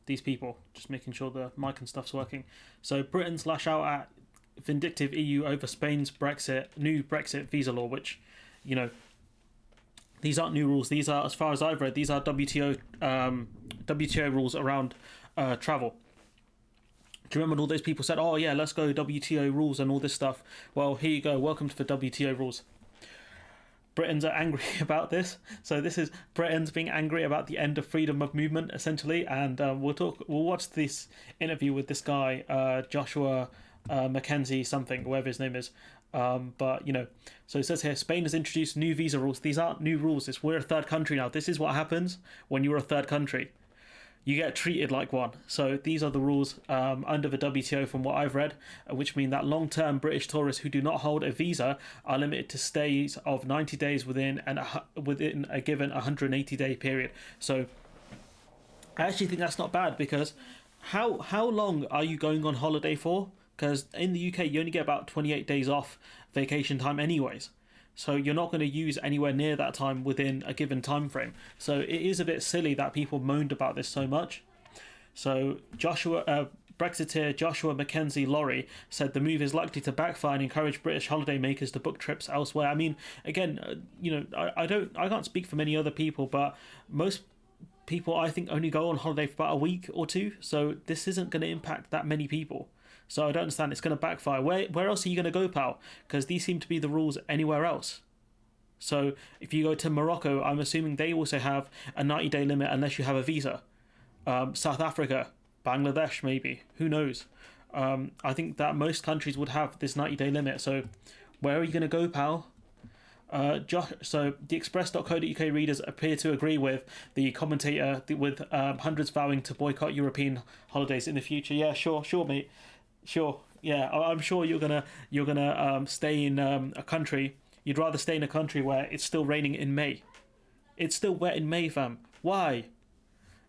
these people. Just making sure the mic and stuff's working. So Britons lash out at vindictive EU over Spain's new Brexit visa law, which, you know, these aren't new rules. These are, as far as I've read, these are WTO rules around travel. Do you remember when all those people said, "Oh yeah, let's go WTO rules and all this stuff"? Well, here you go. Welcome to the WTO rules. Britons are angry about this. So this is Britons being angry about the end of freedom of movement, essentially. And we'll watch this interview with this guy, Joshua Mackenzie something, whatever his name is. But, you know, so it says here, Spain has introduced new visa rules. These aren't new rules. We're a third country now. This is what happens when you're a third country. You get treated like one. So these are the rules under the WTO from what I've read, which mean that long-term British tourists who do not hold a visa are limited to stays of 90 days within a given 180-day period. So I actually think that's not bad, because how long are you going on holiday for? Because in the UK, you only get about 28 days off vacation time anyways. So you're not going to use anywhere near that time within a given time frame. So it is a bit silly that people moaned about this so much. So Brexiteer Joshua Mackenzie Laurie said the move is likely to backfire and encourage British holidaymakers to book trips elsewhere. I mean, again, you know, I can't speak for many other people, but most people, I think, only go on holiday for about a week or two. So this isn't going to impact that many people. So I don't understand. It's going to backfire. Where else are you going to go, pal? Because these seem to be the rules anywhere else. So if you go to Morocco, I'm assuming they also have a 90-day limit unless you have a visa. South Africa, Bangladesh, maybe. Who knows? I think that most countries would have this 90-day limit. So where are you going to go, pal? So the express.co.uk readers appear to agree with the commentator, with hundreds vowing to boycott European holidays in the future. Yeah, sure, mate. Sure, yeah, I'm sure you're gonna stay in a country. You'd rather stay in a country where it's still raining in May. It's still wet in May, fam. Why?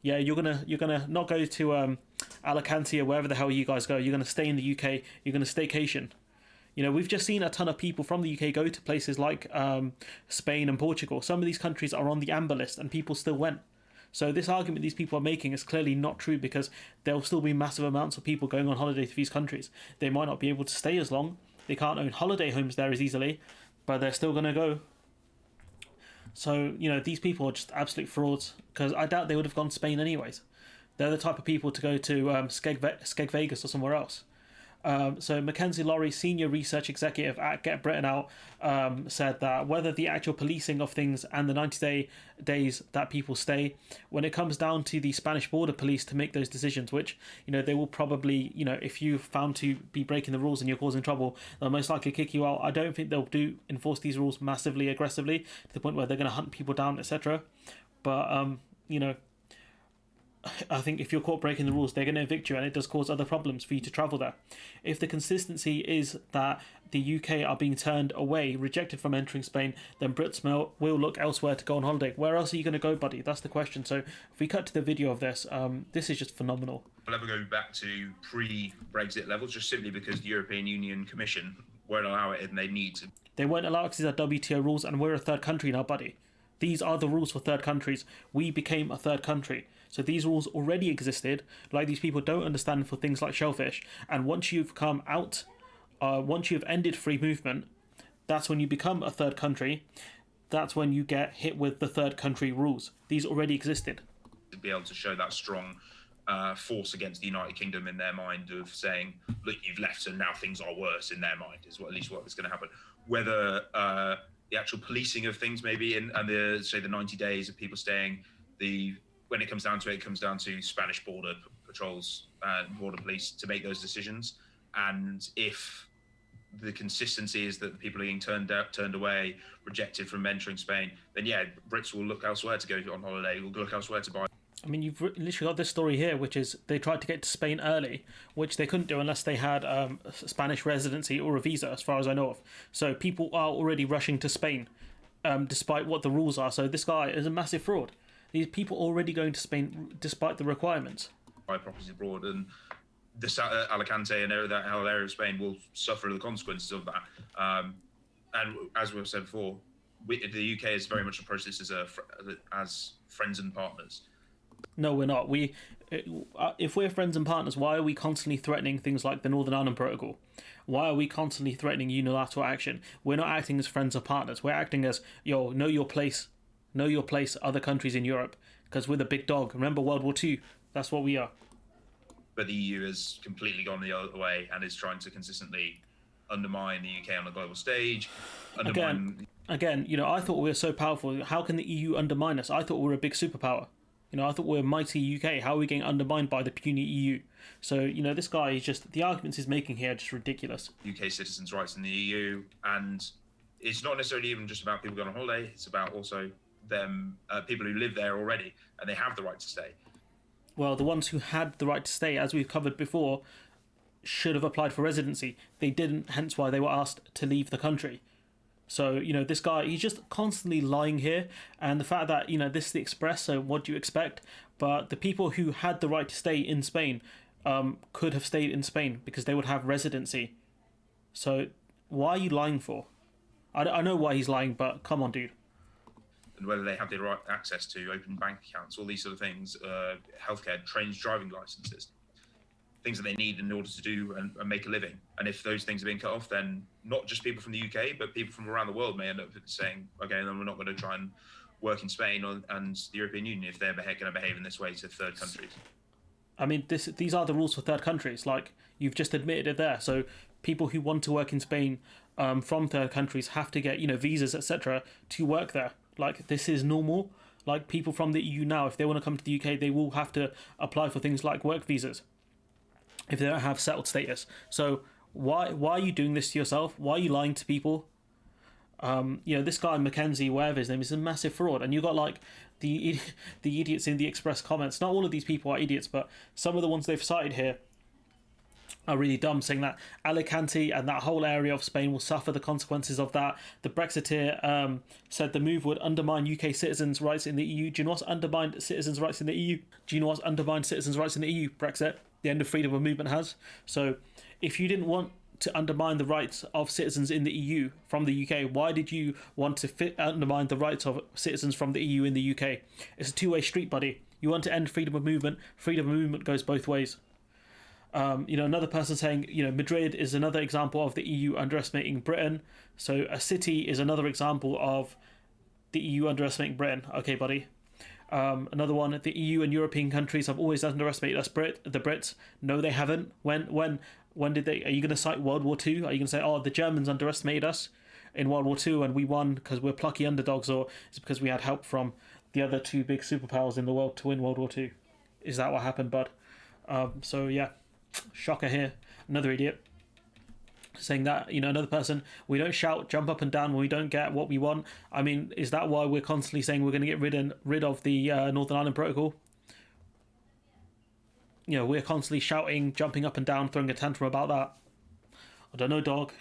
Yeah, you're gonna not go to Alicante or wherever the hell you guys go. You're gonna stay in the UK. You're gonna staycation. You know, we've just seen a ton of people from the UK go to places like Spain and Portugal. Some of these countries are on the amber list, and people still went. So this argument these people are making is clearly not true, because there'll still be massive amounts of people going on holiday to these countries. They might not be able to stay as long. They can't own holiday homes there as easily, but they're still going to go. So, you know, these people are just absolute frauds, because I doubt they would have gone to Spain anyways. They're the type of people to go to Skeg Vegas or somewhere else. So Mackenzie Laurie, senior research executive at Get Britain Out, said that whether the actual policing of things and the 90 days that people stay, when it comes down to the Spanish border police to make those decisions, which, you know, they will probably, you know, if you're found to be breaking the rules and you're causing trouble, they'll most likely kick you out. I don't think they'll enforce these rules massively aggressively to the point where they're going to hunt people down, etc. But you know, I think if you're caught breaking the rules, they're going to evict you, and it does cause other problems for you to travel there. If the consistency is that the UK are being turned away, rejected from entering Spain, then Brits will look elsewhere to go on holiday. Where else are you going to go, buddy? That's the question. So if we cut to the video of this, this is just phenomenal. We'll never go back to pre-Brexit levels, just simply because the European Union Commission won't allow it, and they need to. They won't allow it because these are WTO rules, and we're a third country now, buddy. These are the rules for third countries. We became a third country. So these rules already existed. Like, these people don't understand for things like shellfish. And once you've come out, once you've ended free movement, that's when you become a third country. That's when you get hit with the third country rules. These already existed. To be able to show that strong force against the United Kingdom in their mind of saying, look, you've left, so now things are worse in their mind, is what, at least what is going to happen. Whether the actual policing of things, maybe, and the, say, the 90 days of people staying, when it comes down to it, it comes down to Spanish border patrols and border police to make those decisions. And if the consistency is that the people are being turned away, rejected from entering Spain, then yeah, Brits will look elsewhere to go on holiday, will look elsewhere to buy. I mean, you've literally got this story here, which is they tried to get to Spain early, which they couldn't do unless they had a Spanish residency or a visa, as far as I know of. So people are already rushing to Spain, despite what the rules are. So this guy is a massive fraud. These people already going to Spain despite the requirements. Buy properties abroad, and the Alicante and that whole area of Spain will suffer the consequences of that. And as we've said before, the UK is very much approached this as friends and partners. No, we're not. If we're friends and partners, why are we constantly threatening things like the Northern Ireland Protocol? Why are we constantly threatening unilateral action? We're not acting as friends or partners. We're acting as, yo, know your place, other countries in Europe, because we're the big dog. Remember World War II? That's what we are. But the EU has completely gone the other way and is trying to consistently undermine the UK on the global stage. Again, I thought we were so powerful. How can the EU undermine us? I thought we were a big superpower. I thought we were mighty UK. How are we getting undermined by the puny EU? So, this guy is just, the arguments he's making here are just ridiculous. UK citizens' rights in the EU, and it's not necessarily even just about people going on holiday. It's about also them, people who live there already, and they have the right to stay. Well, the ones who had the right to stay, as we've covered before, should have applied for residency. They didn't, hence why they were asked to leave the country. So, this guy, he's just constantly lying here. And the fact that, this is the Express, so what do you expect? But the people who had the right to stay in Spain could have stayed in Spain because they would have residency. So, why are you lying for? I know why he's lying, but come on, dude. And whether they have the right access to open bank accounts, all these sort of things, healthcare, trains, driving licenses, things that they need in order to do and make a living. And if those things are being cut off, then not just people from the UK, but people from around the world may end up saying, okay, then we're not going to try and work in Spain and the European Union if they're going to behave in this way to third countries. I mean, these are the rules for third countries. Like, you've just admitted it there. So people who want to work in Spain from third countries have to get, visas, etc. to work there. Like, this is normal. Like, people from the EU now, if they want to come to the UK, they will have to apply for things like work visas if they don't have settled status. So why are you doing this to yourself? Why are you lying to people? This guy Mackenzie, whatever his name, is a massive fraud. And you got like the idiots in the Express comments. Not all of these people are idiots, but some of the ones they've cited here are really dumb, saying that Alicante and that whole area of Spain will suffer the consequences of that. The Brexiteer said the move would undermine UK citizens' rights in the EU. Do you know what's undermined citizens' rights in the EU? Do you know what's undermined citizens' rights in the EU? Brexit. The end of freedom of movement has. So if you didn't want to undermine the rights of citizens in the EU from the UK, why did you want to undermine the rights of citizens from the EU in the UK? It's a two-way street, buddy. You want to end freedom of movement. Freedom of movement goes both ways. Another person saying, Madrid is another example of the EU underestimating Britain. So a city is another example of the EU underestimating Britain. Okay, buddy. Another one, the EU and European countries have always underestimated us, the Brits. No, they haven't. When did they? Are you going to cite World War II? Are you going to say, oh, the Germans underestimated us in World War II and we won because we're plucky underdogs, or is it because we had help from the other two big superpowers in the world to win World War II? Is that what happened, bud? So yeah, shocker here. Another idiot saying that, another person, we don't shout, jump up and down when we don't get what we want. I mean, is that why we're constantly saying we're going to get rid of the Northern Ireland Protocol? We're constantly shouting, jumping up and down, throwing a tantrum about that. I don't know, dog.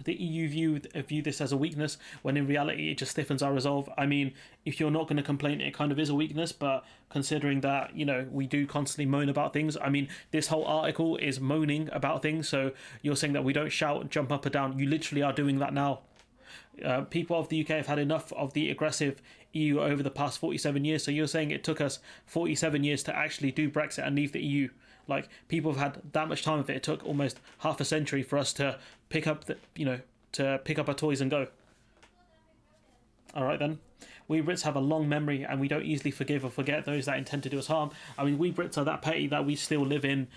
The EU view this as a weakness, when in reality it just stiffens our resolve. I mean, if you're not going to complain, it kind of is a weakness, but considering that, we do constantly moan about things. I mean, this whole article is moaning about things, so you're saying that we don't shout, jump up and down. You literally are doing that now. People of the UK have had enough of the aggressive EU over the past 47 years, so you're saying it took us 47 years to actually do Brexit and leave the EU. Like, people have had that much time of it. It took almost half a century for us to pick up our toys and go. All right, then. We Brits have a long memory and we don't easily forgive or forget those that intend to do us harm. I mean, we Brits are that petty that we still live in,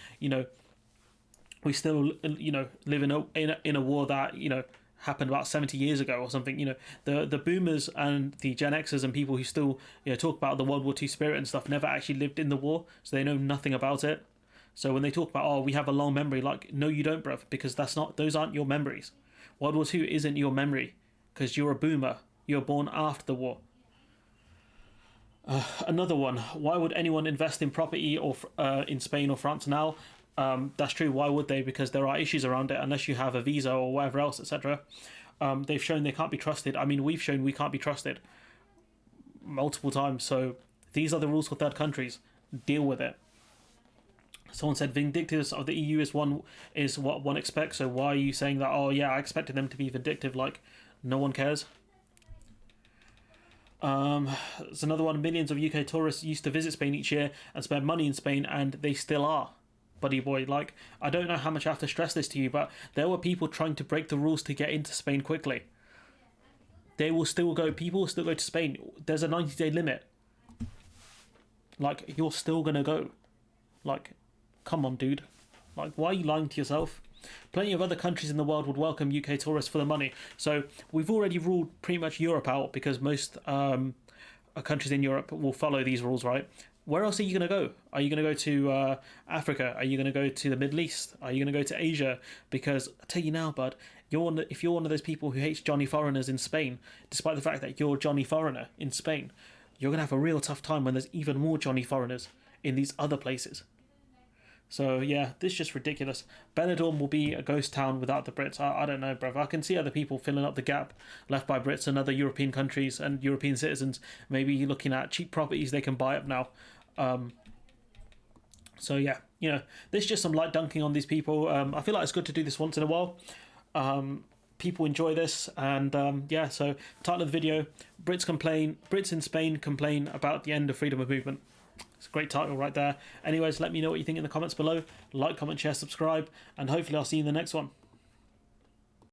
we still, live in a war that, happened about 70 years ago or something. The boomers and the Gen Xers and people who still, talk about the World War II spirit and stuff never actually lived in the war, so they know nothing about it. So when they talk about, oh, we have a long memory, like, no, you don't, bruv, because those aren't your memories. World War II isn't your memory, because you're a boomer. You're born after the war. Another one, why would anyone invest in property or in Spain or France now? That's true, why would they? Because there are issues around it, unless you have a visa or whatever else, etc. They've shown they can't be trusted. I mean, we've shown we can't be trusted multiple times, so these are the rules for third countries. Deal with it. Someone said vindictiveness of the EU is what one expects, so why are you saying that? Oh yeah, I expected them to be vindictive, like no one cares. There's another one. Millions of UK tourists used to visit Spain each year and spend money in Spain, and they still are. Buddy boy, like, I don't know how much I have to stress this to you, but there were people trying to break the rules to get into Spain quickly. They will still go, people will still go to Spain. There's a 90-day limit. Like, you're still gonna go. Like, come on, dude. Like, why are you lying to yourself? Plenty of other countries in the world would welcome UK tourists for the money. So we've already ruled pretty much Europe out because most countries in Europe will follow these rules, right? Where else are you going to go? Are you going to go to Africa? Are you going to go to the Middle East? Are you going to go to Asia? Because I tell you now, bud, if you're one of those people who hates Johnny Foreigners in Spain, despite the fact that you're Johnny Foreigner in Spain, you're going to have a real tough time when there's even more Johnny Foreigners in these other places. So yeah, this is just ridiculous. Benidorm will be a ghost town without the Brits. I don't know, bruv. I can see other people filling up the gap left by Brits and other European countries and European citizens. Maybe looking at cheap properties they can buy up now. So yeah, this is just some light dunking on these people. I feel like it's good to do this once in a while. People enjoy this, and yeah. So title of the video: Brits in Spain complain about the end of freedom of movement. It's a great title right there. Anyways, let me know what you think in the comments below. Like, comment, share, subscribe, and hopefully I'll see you in the next one.